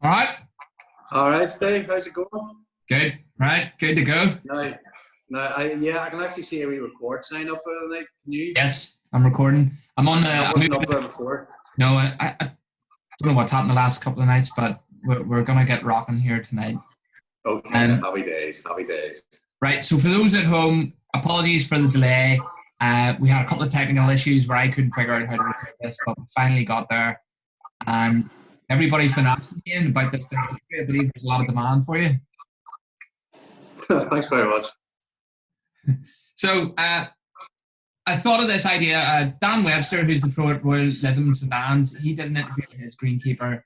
All right. All right, Steve, how's it going? Good. Right. Good to go. I can actually see a wee record sign up there tonight. Can you? Yes, I'm recording. I'm on the. That wasn't up there before. No, I don't know what's happened the last couple of nights, but we're gonna get rocking here tonight. Okay, happy days, happy days. Right. So for those at home, apologies for the delay. We had a couple of technical issues where I couldn't figure out how to record this, but we finally got there. And everybody's been asking me about this big issue. I believe there's a lot of demand for you. Thanks very much. So I thought of this idea. Dan Webster, who's the pro at Royal Lytham St Anne's, he did an interview with his greenkeeper.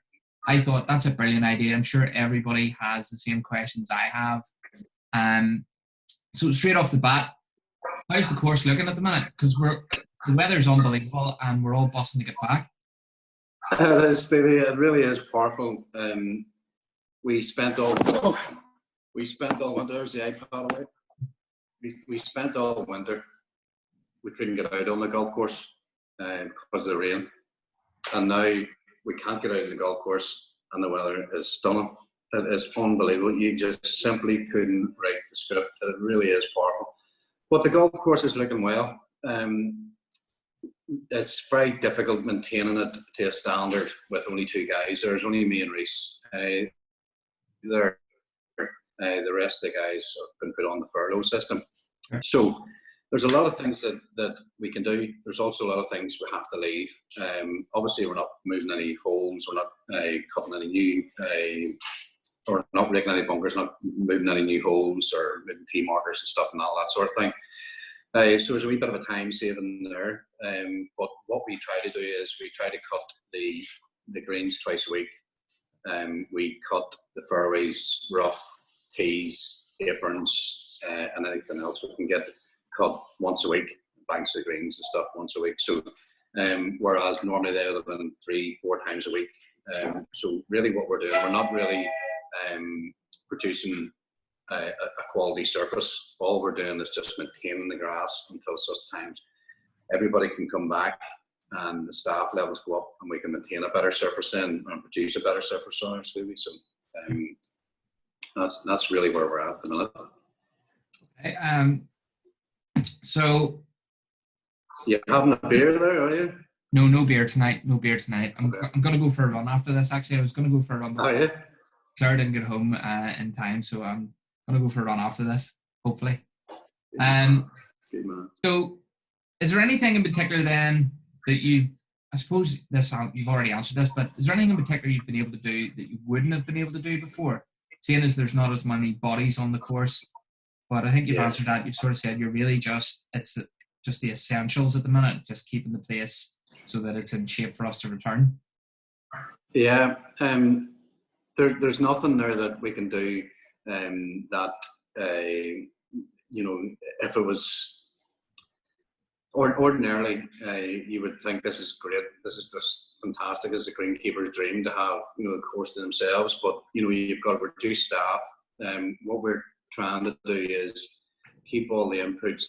I thought that's a brilliant idea. I'm sure everybody has the same questions I have. So straight off the bat, how's the course looking at the minute? Because the weather's unbelievable and we're all busting to get back. It is, Stevie. It really is powerful. We spent all winter. There's the iPad away. We spent all winter. We couldn't get out on the golf course because of the rain, and now we can't get out on the golf course, and the weather is stunning. It is unbelievable. You just simply couldn't write the script. It really is powerful. But the golf course is looking well. It's very difficult maintaining it to a standard with only two guys. There's only me and Reese. The rest of the guys have been put on the furlough system. So there's a lot of things that we can do. There's also a lot of things we have to leave. Obviously, we're not moving any holes. We're not cutting any new, or not breaking any bunkers, not moving any new holes or moving tee markers and stuff and all that sort of thing. So there's a wee bit of a time saving there. But what we try to do is we try to cut the greens twice a week. We cut the fairways, rough, tees, aprons, and anything else we can get cut once a week. Banks of greens and stuff once a week. So whereas normally they would have been 3-4 times a week. So really what we're doing, we're not really producing a quality surface. All we're doing is just maintaining the grass until such times everybody can come back and the staff levels go up and we can maintain a better surface then and produce a better surface on our studio. So that's really where we're at the minute. Okay, so you having a beer there, are you? No beer tonight. No beer tonight. I'm going to go for a run after this. Actually, I was going to go for a run before. Oh, yeah? Claire didn't get home in time, so I'm going to go for a run after this, hopefully. So is there anything in particular then that I suppose you've already answered this, but is there anything in particular you've been able to do that you wouldn't have been able to do before? Seeing as there's not as many bodies on the course, but I think you've answered that. You've sort of said you're really it's just the essentials at the minute, just keeping the place so that it's in shape for us to return. Yeah, there's nothing there that we can do that if it was ordinarily you would think this is great, this is just fantastic, as a greenkeeper's dream to have the course to themselves, but you've got to reduce staff. What we're trying to do is keep all the inputs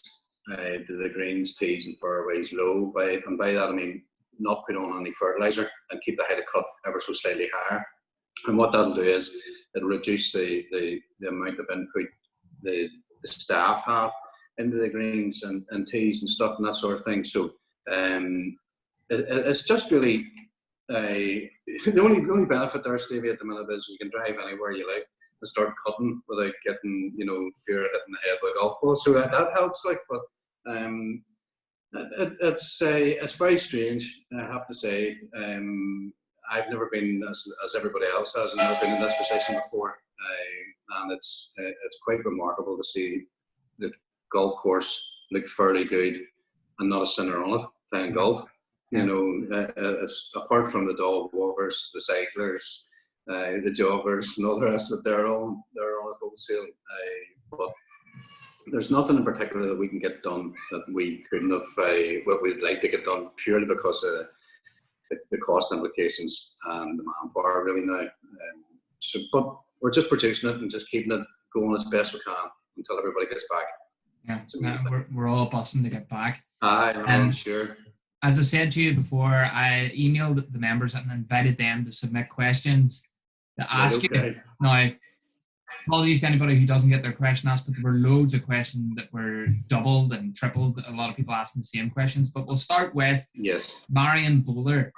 to the greens, tees and fairways low, and by that I mean not put on any fertilizer and keep the height of cut ever so slightly higher. And what that'll do is it'll reduce the amount of input the staff have into the greens and tees and stuff and that sort of thing. So it's just really the only benefit there, Stevie, at the minute is you can drive anywhere you like and start cutting without getting fear of hitting the head with a golf ball. So that helps, like, but it's very strange, I have to say. I've never been as everybody else has. I've never been in this position before, and it's quite remarkable to see the golf course look fairly good and not a sinner on it playing golf. It's apart from the dog walkers, the cyclers, the joggers, and all the rest of it. They're all at wholesale. But there's nothing in particular that we can get done that we couldn't have. What we'd like to get done purely because of the cost implications and the manpower really now. But we're just producing it and just keeping it going as best we can until everybody gets back. Yeah, we're all busting to get back. I'm sure. As I said to you before, I emailed the members and invited them to submit questions. to Right, ask you. okay. Now, apologies to anybody who doesn't get their question asked, but there were loads of questions that were doubled and tripled. A lot of people asking the same questions, but we'll start with Yes. Marion Bowler,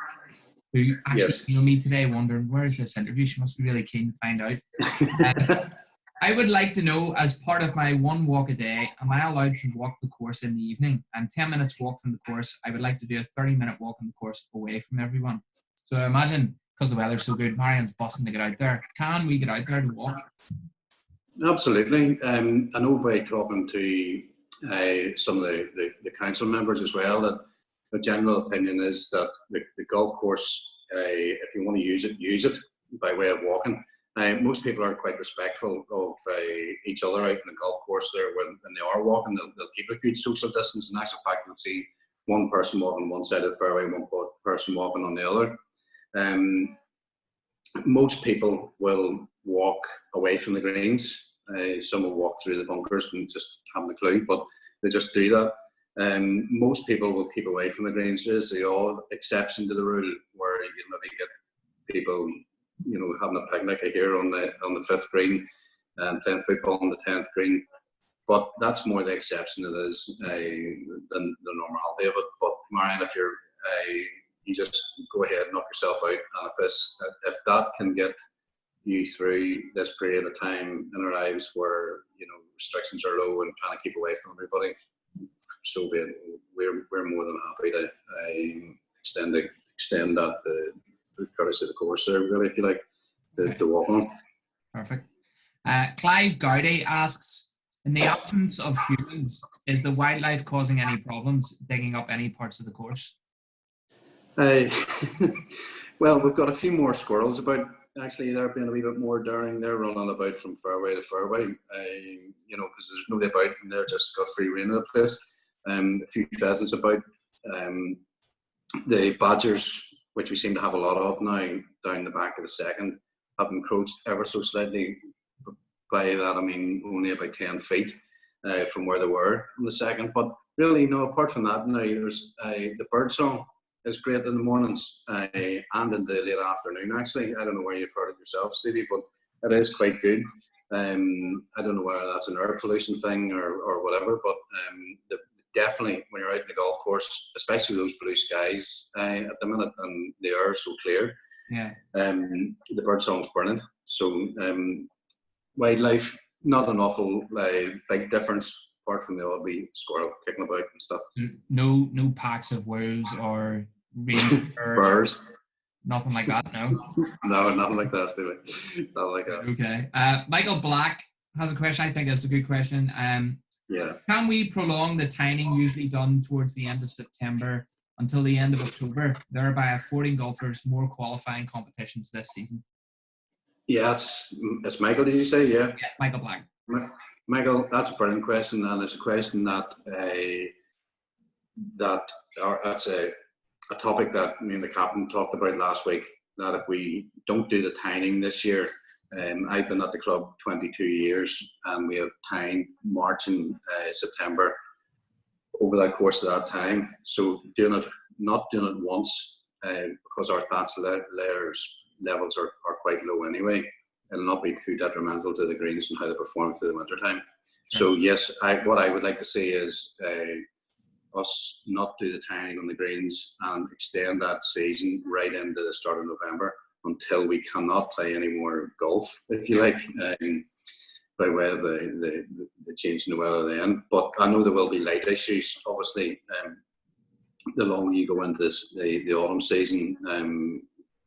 who actually Yes. emailed me today wondering, where is this interview? She must be really keen to find out. I would like to know, as part of my one walk a day, am I allowed to walk the course in the evening? I'm 10 minutes walk from the course. I would like to do a 30-minute walk on the course away from everyone. So I imagine, because the weather's so good, Marion's bussing to get out there. Can we get out there to walk? Absolutely. I know by talking to some of the council members as well that the general opinion is that the golf course, if you want to use it by way of walking. Most people are quite respectful of each other out in the golf course there when they are walking. They'll keep a good social distance. In actual fact, you'll see one person walking on one side of the fairway, one person walking on the other. Most people will walk away from the greens. Some will walk through the bunkers and just haven't a clue, but they just do that. Most people will keep away from the greens. There's the odd exception to the rule where you maybe get people, having a picnic here on the fifth green and playing football on the 10th green. But that's more the exception than the normality of it. But Marion, if you just go ahead and knock yourself out, and if that can get you through this period of time in our lives where restrictions are low and trying to keep away from everybody, so be it. We're more than happy to extend that the courtesy of the course there, really, if you like, to walk on. Perfect. Clive Gowdy asks, in the absence of humans, is the wildlife causing any problems digging up any parts of the course? Well, we've got a few more squirrels about. Actually, they're being a wee bit more daring. They're running about from fairway to fairway, because there's nobody about and they're just got free rein of the place. A few pheasants about. The badgers, which we seem to have a lot of now down the back of the second, have encroached ever so slightly. By that, I mean only about 10 feet from where they were on the second. But really, apart from that, now there's the bird song is great in the mornings and in the late afternoon. Actually, I don't know where you've heard it yourself, Stevie, but it is quite good. I don't know whether that's an air pollution thing or whatever, but definitely when you're out in the golf course, especially those blue skies at the minute, and the air is so clear. Yeah. The bird song's brilliant. So wildlife, not an awful big difference apart from the odd wee squirrel kicking about and stuff. No packs of wolves or birds. Nothing like that, no? No, nothing like that, Stevie. Nothing like that. Okay. Michael Black has a question. I think it's a good question. Yeah. Can we prolong the tining usually done towards the end of September until the end of October, thereby affording golfers more qualifying competitions this season? Yeah, it's Michael, did you say? Yeah, Michael Black. Michael, that's a brilliant question, and it's a question that's a topic that me and the captain talked about last week, that if we don't do the tining this year, I've been at the club 22 years and we have tined March and September over that course of that time. So not doing it once because our thatch levels are quite low anyway. It'll not be too detrimental to the greens and how they perform through the winter time. So yes, what I would like to see is us not do the tining on the greens and extend that season right into the start of November until we cannot play any more golf, if you like, by way of the change in the weather then. But I know there will be light issues, obviously, the longer you go into the autumn season.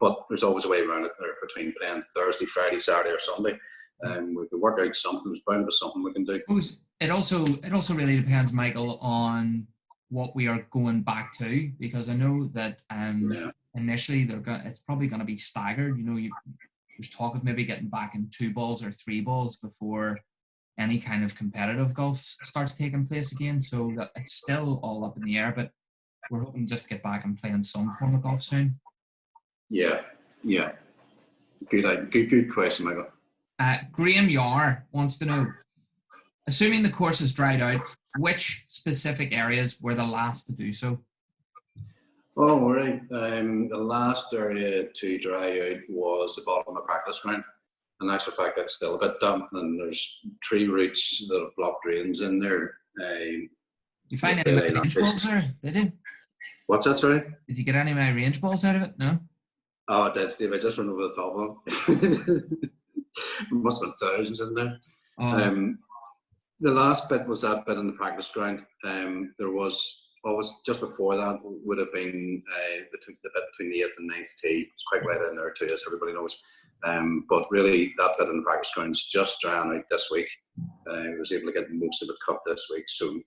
But there's always a way around it there between playing Thursday, Friday, Saturday, or Sunday. We can work out something. There's bound to be something we can do. It also really depends, Michael, on what we are going back to, because I know that initially it's probably going to be staggered. There's talk of maybe getting back in 2 balls or 3 balls before any kind of competitive golf starts taking place again. So that it's still all up in the air, but we're hoping just to get back and playing some form of golf soon. Yeah. Good question, Michael. Graham Yar wants to know, assuming the course is dried out, which specific areas were the last to do so? Oh, all right. The last area to dry out was the bottom of the practice ground. In actual fact, that's still a bit damp, and there's tree roots that have blocked drains in there. You find With any of the my range balls there? Did you? What's that, sorry? Did you get any of my range balls out of it? No. Oh, it did, Steve. I just ran over the top of them. Must have been thousands in there. Oh, The last bit was that bit in the practice ground. There was always just before that would have been the bit between the 8th and 9th tee. It's quite wet in there too, as everybody knows. But really, that bit in the practice ground is just drying out this week. I was able to get most of it cut this week. So,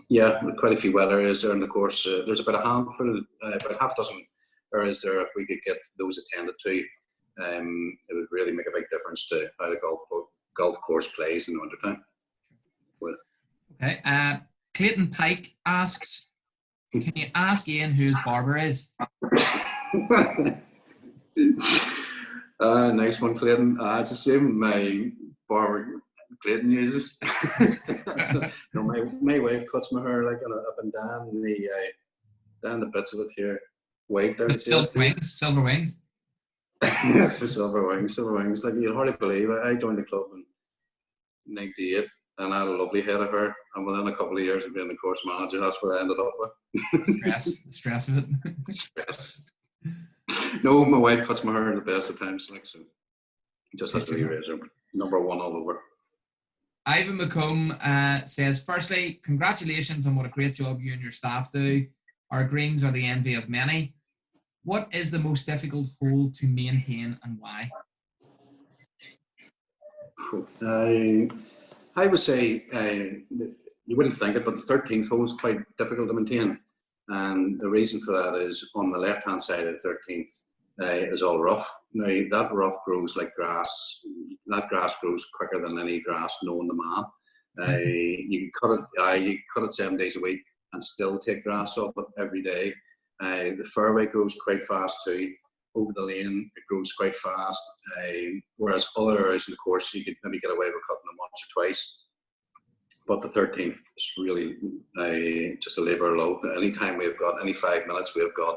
yeah, quite a few wet areas there in the course. There's about a handful, about half a dozen areas there. If we could get those attended to, it would really make a big difference to how the golf course plays in the wintertime. Well, okay. Clayton Pike asks, can you ask Iain who his barber is? Nice one, Clayton. It's the same my barber Clayton uses. No, my wife cuts my hair like up and down the bits of it here. White down Silver wings. That's for silver wings. Like, you'll hardly believe it. I joined the club in '98 and I had a lovely head of hair. And within a couple of years of being the course manager, that's what I ended up with. The stress of it. Stress. No, my wife cuts my hair at the best of times, like, so just has to be razor number one all over. Ivan McComb says, firstly, congratulations on what a great job you and your staff do. Our greens are the envy of many. What is the most difficult hole to maintain and why? I would say you wouldn't think it, but the 13th hole is quite difficult to maintain. And the reason for that is on the left-hand side of the 13th is all rough. Now, that rough grows like grass. That grass grows quicker than any grass known to man. You can cut it 7 days a week and still take grass off it every day. The fairway grows quite fast too. Over the lane, it grows quite fast. Whereas other areas in the course, you could maybe get away with cutting them once or twice. But the 13th is really just a labour of love. Anytime we've got any 5 minutes, we've got,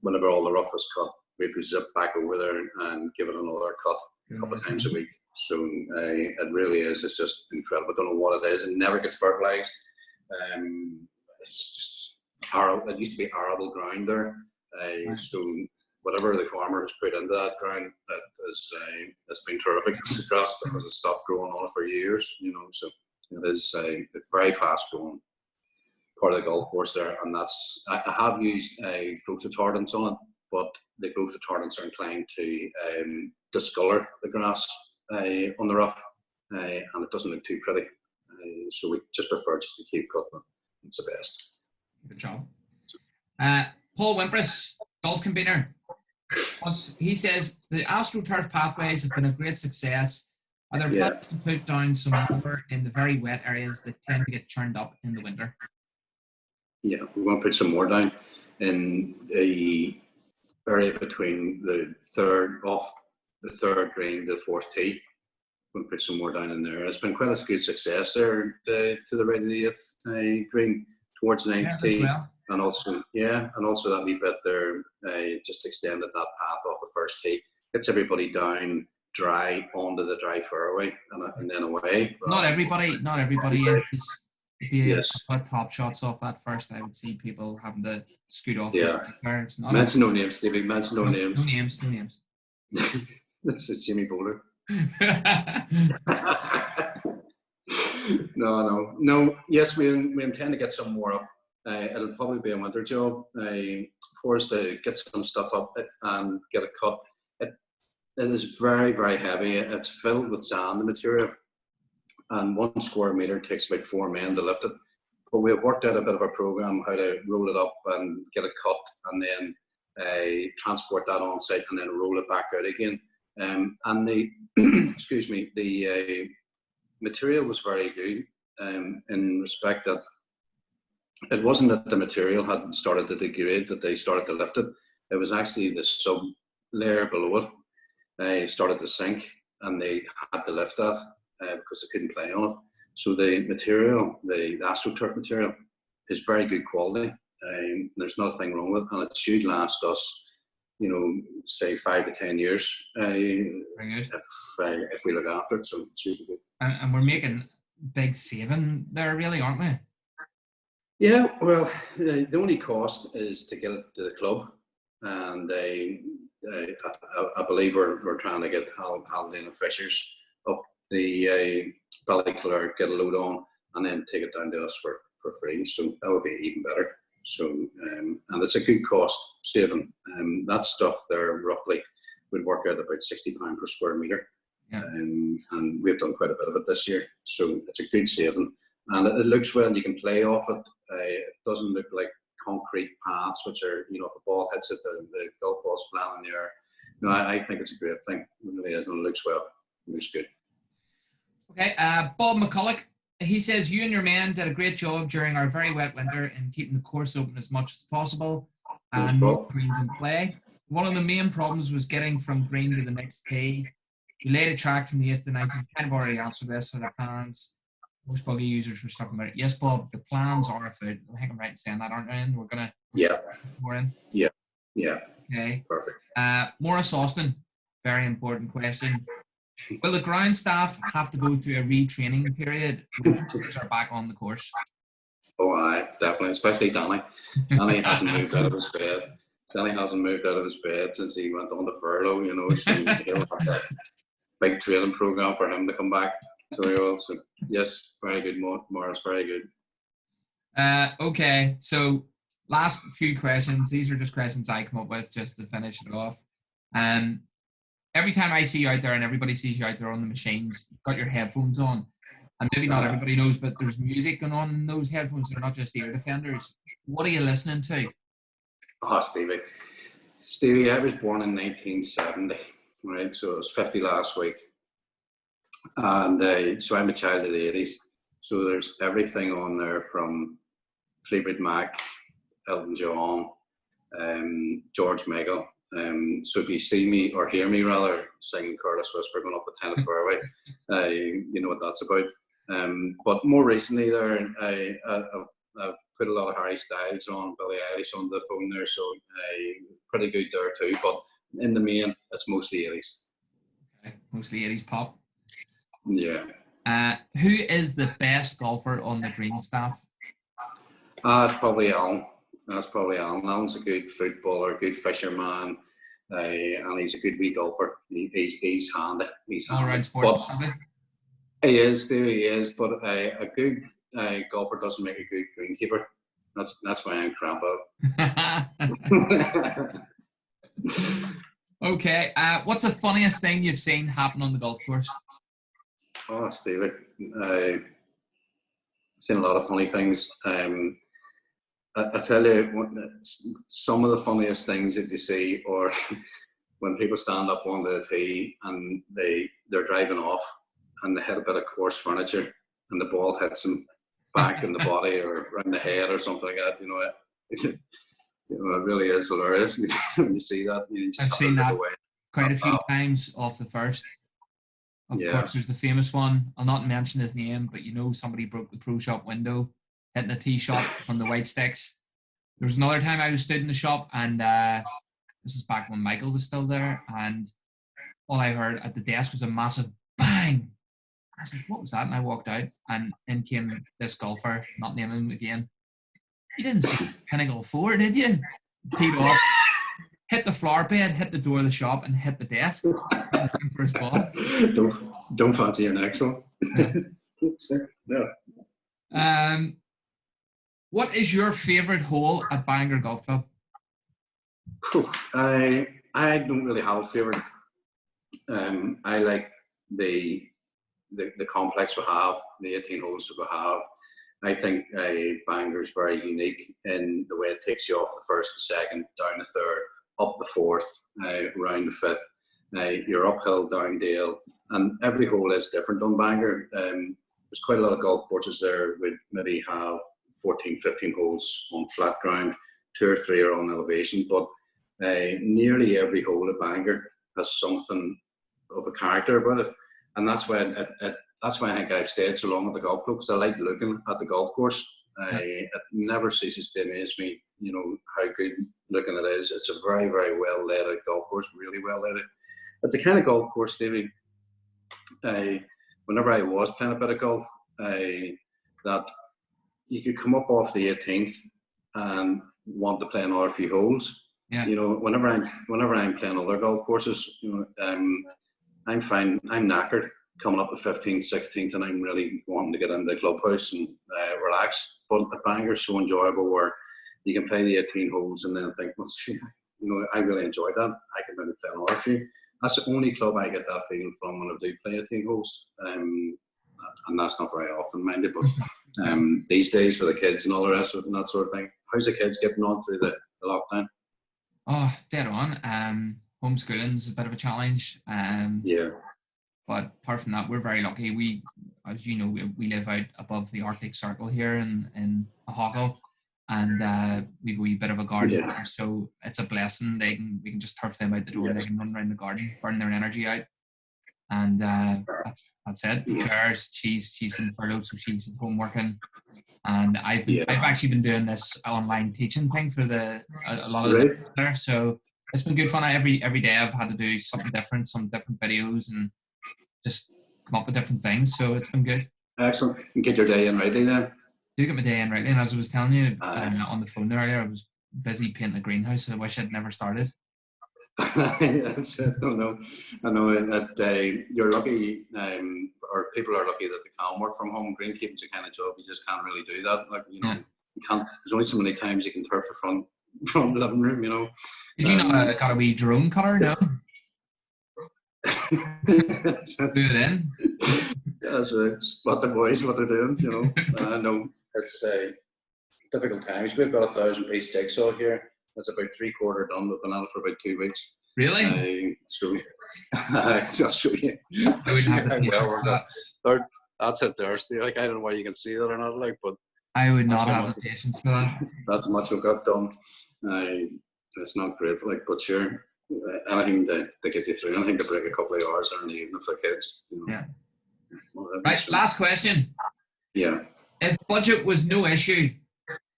whenever all the rough is cut, we could zip back over there and give it another cut a couple of times a week. So it really is. It's just incredible. I don't know what it is. It never gets fertilised. It's just it used to be arable ground there. So whatever the farmer has put into that ground, has been terrific. It's grass because it stopped growing on it for years, so it is a very fast growing part of the golf course there. And I have used growth retardants on it, but the growth retardants are inclined to discolour the grass on the rough, and it doesn't look too pretty. So we just prefer just to keep cutting it. It's the best. Good job. Paul Wimpris, golf convener. He says the AstroTurf pathways have been a great success. Are there plans to put down some more in the very wet areas that tend to get churned up in the winter? Yeah, we want to put some more down in the area between the third green to the fourth tee. We'll put some more down in there. It's been quite a good success there to the right of the 8th green towards the 9th tee. Well. And also that wee bit there, just extended that path off the first tee. Gets everybody down dry onto the dry fairway and then away. Not everybody is. If you put top shots off that first, I would see people having to scoot off. Yeah. Mention no names, Stevie. Mention no names. No names. This is Jimmy Bowler. No. Yes, we intend to get some more up. It'll probably be a winter job for us to get some stuff up and get it cut. It is very, very heavy. It's filled with sand, the material, and 1 square metre takes about 4 men to lift it. But we've worked out a bit of a programme how to roll it up and get it cut, and then transport that on site and then roll it back out again. And the the material was very good in respect that it wasn't that the material had started to degrade that they started to lift it. It was actually the sub layer below it. They started to sink and they had to lift that because they couldn't play on it. So the material, the AstroTurf material, is very good quality. There's nothing wrong with it, and it should last us, say 5 to 10 years Very good. if we look after it. So it should be good. And we're making big saving there, really, aren't we? Yeah, well, the only cost is to get it to the club, and I believe we're trying to get Haldane and Fishers up the Ballyclare, get a load on, and then take it down to us for free. So that would be even better. So and it's a good cost saving. That stuff there roughly would work out about £60 per square metre. Yeah. And we've done quite a bit of it this year, so it's a good saving, and it looks well. You can play off it. It doesn't look like concrete paths, which are, if the ball hits it, the golf ball's flying in the air. I think it's a great thing. It really is, and it looks well. It looks good. Okay, Bob McCulloch, he says, you and your men did a great job during our very wet winter in keeping the course open as much as possible and more greens in play. One of the main problems was getting from green to the next tee. We laid a track from the 8th to 9th. You kind of already answered this with the plans. Most buggy users were talking about it. Yes, Bob, the plans are afoot. I think I'm right in saying that, aren't we? We're going to more in. Yeah. Okay. Perfect. Morris Austin, very important question. Will the ground staff have to go through a retraining period when players are back on the course? Oh, aye, definitely, especially Danny. Danny hasn't moved out of his bed. Danny hasn't moved out of his bed since he went on the furlough, so he'll have that big training program for him to come back. So yes, very good, Morris, very good. Okay, so last few questions. These are just questions I come up with just to finish it off. Every time I see you out there and everybody sees you out there on the machines, you've got your headphones on. And maybe not everybody knows, but there's music going on in those headphones. They're not just ear defenders. What are you listening to? Oh, Stevie, I was born in 1970, right? So it was 50 last week. And so I'm a child of the 80s. So there's everything on there from Fleetwood Mac, Elton John, George Michael. So if you see me, or hear me rather, singing Careless Whisper going up the 10th fairway, you know what that's about. But more recently there, I've put a lot of Harry Styles on, Billie Eilish on the phone there, so pretty good there too. But in the main, it's mostly 80s. Okay, mostly 80s pop. Yeah. Who is the best golfer on the green staff? That's probably Alan. Alan's a good footballer, good fisherman, and he's a good wee golfer. He's handy. All right, sportsman. He is, Stevie, he is. But a good golfer doesn't make a good greenkeeper. That's why I'm crap at it. Okay. What's the funniest thing you've seen happen on the golf course? Oh, Stevie, I've seen a lot of funny things. I tell you, some of the funniest things that you see are when people stand up onto the tee and they're driving off and they hit a bit of course furniture and the ball hits them back in the body or around the head or something like that. It really is hilarious when you see that. I've seen that quite a few times off the first. Of course, there's the famous one. I'll not mention his name, but somebody broke the pro shop window, hitting a tee shot from the white sticks. There was another time I was stood in the shop, and this is back when Michael was still there, and all I heard at the desk was a massive bang. I was like, what was that? And I walked out, and in came this golfer, not naming him again. You didn't see Pinnacle 4, did you? Teed off, hit the floor bed, hit the door of the shop, and hit the desk for his ball. Don't fancy your next one. No. What is your favourite hole at Bangor Golf Club? I don't really have a favourite. I like the complex we have, the 18 holes that we have. I think Bangor's very unique in the way it takes you off the first, the second, down the third, up the fourth, round the fifth. You're uphill, down dale, and every hole is different on Bangor. There's quite a lot of golf courses there would maybe have 14, 15 holes on flat ground, 2 or 3 are on elevation, but nearly every hole at Bangor has something of a character about it, and that's why I think I've stayed so long at the golf club, because I like looking at the golf course. It never ceases to amaze me how good looking it is. It's a very, very well laid out golf course, really well laid out. It's a kind of golf course, Stevie. Whenever I was playing a bit of golf, that you could come up off the 18th and want to play another few holes. Yeah. Whenever I'm playing other golf courses, I'm fine. I'm knackered coming up the 15th, 16th, and I'm really wanting to get into the clubhouse and relax. But the Bangor's so enjoyable where you can play the 18 holes and then think, well, I really enjoyed that. I can maybe play another few. That's the only club I get that feeling from when I do play 18 holes. And that's not very often, mind it, but these days for the kids and all the rest of it and that sort of thing. How's the kids getting on through the lockdown? Oh, dead on. Homeschooling is a bit of a challenge. Yeah. But apart from that, we're very lucky. We, as you know, we live out above the Arctic Circle here in Hoggle, and we've a wee bit of a garden, so it's a blessing. We can just turf them out the door. They can run around the garden, burn their energy out, and that's it. Claire's she's been furloughed, so she's at home working, and I've actually been doing this online teaching thing for a lot of the there. So it's been good fun. Every day I've had to do something different, some different videos, and just come up with different things. So it's been good. Excellent. And get your day in ready then. Do get my day in ready. And as I was telling you on the phone earlier, I was busy painting the greenhouse. I wish I'd never started. Yes, I know that you're lucky, or people are lucky that they can work from home. Greenkeeping's a kind of job you just can't really do that. Like you can't. There's only so many times you can turf the front living room. Did you not got a wee drone cutter? No. Do it in. That's what the boys what they're doing. I know it's difficult times. We've got a 1,000-piece jigsaw here. That's about 3/4 done. We've been at it for about 2 weeks. Really? So I'll show you. I wouldn't have the patience for that. That's it there, Steve. Like I don't know why you can see that or not, but I would not have the patience for that. That's much we've got done. It's not great, but sure. Anything to get you through. Anything to break a couple of hours in the evening for kids. Yeah. Right. Last question. Yeah. If budget was no issue,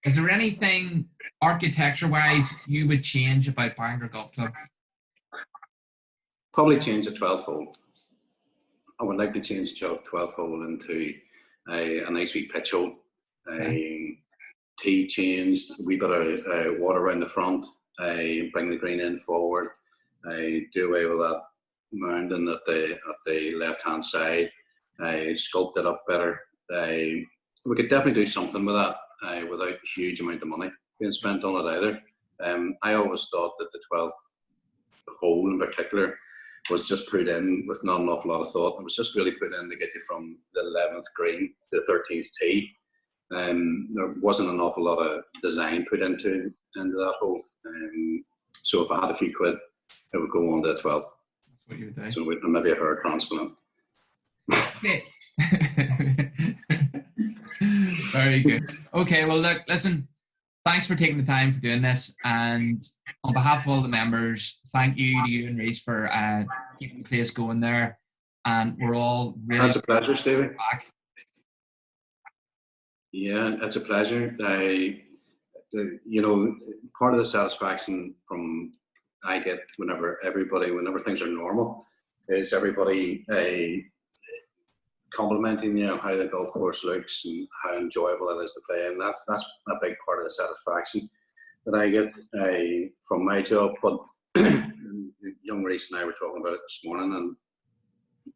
is there anything architecture-wise you would change about Bangor Golf Club? Probably change the 12th hole. I would like to change the 12th hole into a nice wee pitch hole. Tee changed, a wee bit of water around the front. Bring the green in forward. Do away with that mounding at the left-hand side. Sculpt it up better. We could definitely do something with that without a huge amount of money being spent on it either. I always thought that the 12th hole in particular was just put in with not an awful lot of thought. It was just really put in to get you from the 11th green to the 13th tee. There wasn't an awful lot of design put into that hole. So if I had a few quid, it would go on to the 12th. That's what you would do. So maybe a hair transplant. Okay. Very good. Okay, well, look, listen, thanks for taking the time for doing this. And on behalf of all the members, thank you to you and Reece for keeping the place going there. And we're all really... That's a pleasure, Stevie. Back. Yeah, it's a pleasure. Part of the satisfaction from I get whenever things are normal is everybody complimenting how the golf course looks and how enjoyable it is to play, and that's a big part of the satisfaction that I get from my job. But young Reece and I were talking about it this morning,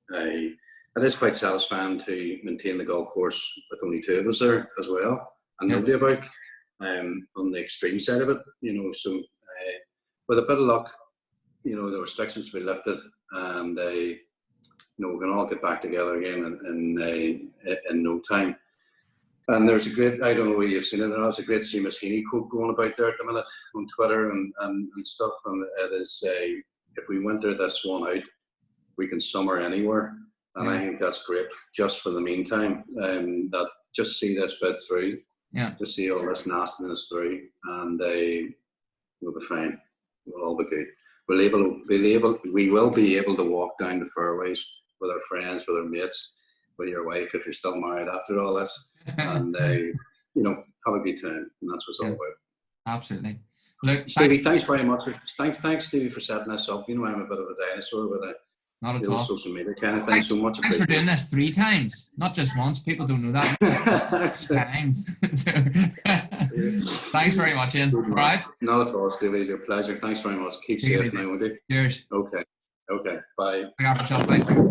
and it is quite satisfying to maintain the golf course with only 2 of us there as well, and nobody about on the extreme side of it, so with a bit of luck, the restrictions will be lifted, and we can all get back together again in no time. And there's a great, I don't know whether you've seen it, there's a great Seamus Heaney quote going about there at the minute on Twitter and stuff, and it is if we winter this one out, we can summer anywhere. And I think that's great just for the meantime, that just see this bit through, just see all this nastiness through, and we'll be fine. We'll all be good. We will be able to walk down the fairways with our friends, with our mates, with your wife if you're still married after all this, and have a good time. And that's what it's all about. Absolutely. Look, Stevie, thanks very much. Thanks, Stevie, for setting this up. You know, I'm a bit of a dinosaur with a not at all. social media kind of thing. So much Thanks for doing appreciated. this 3 times, not just once. People don't know that. 3 times. Thanks very much, Iain. All right. Not at all, Stevie. It's your pleasure. Thanks very much. Keep safe now, won't you? Cheers. Okay. Okay. Bye. Look after yourself. Bye.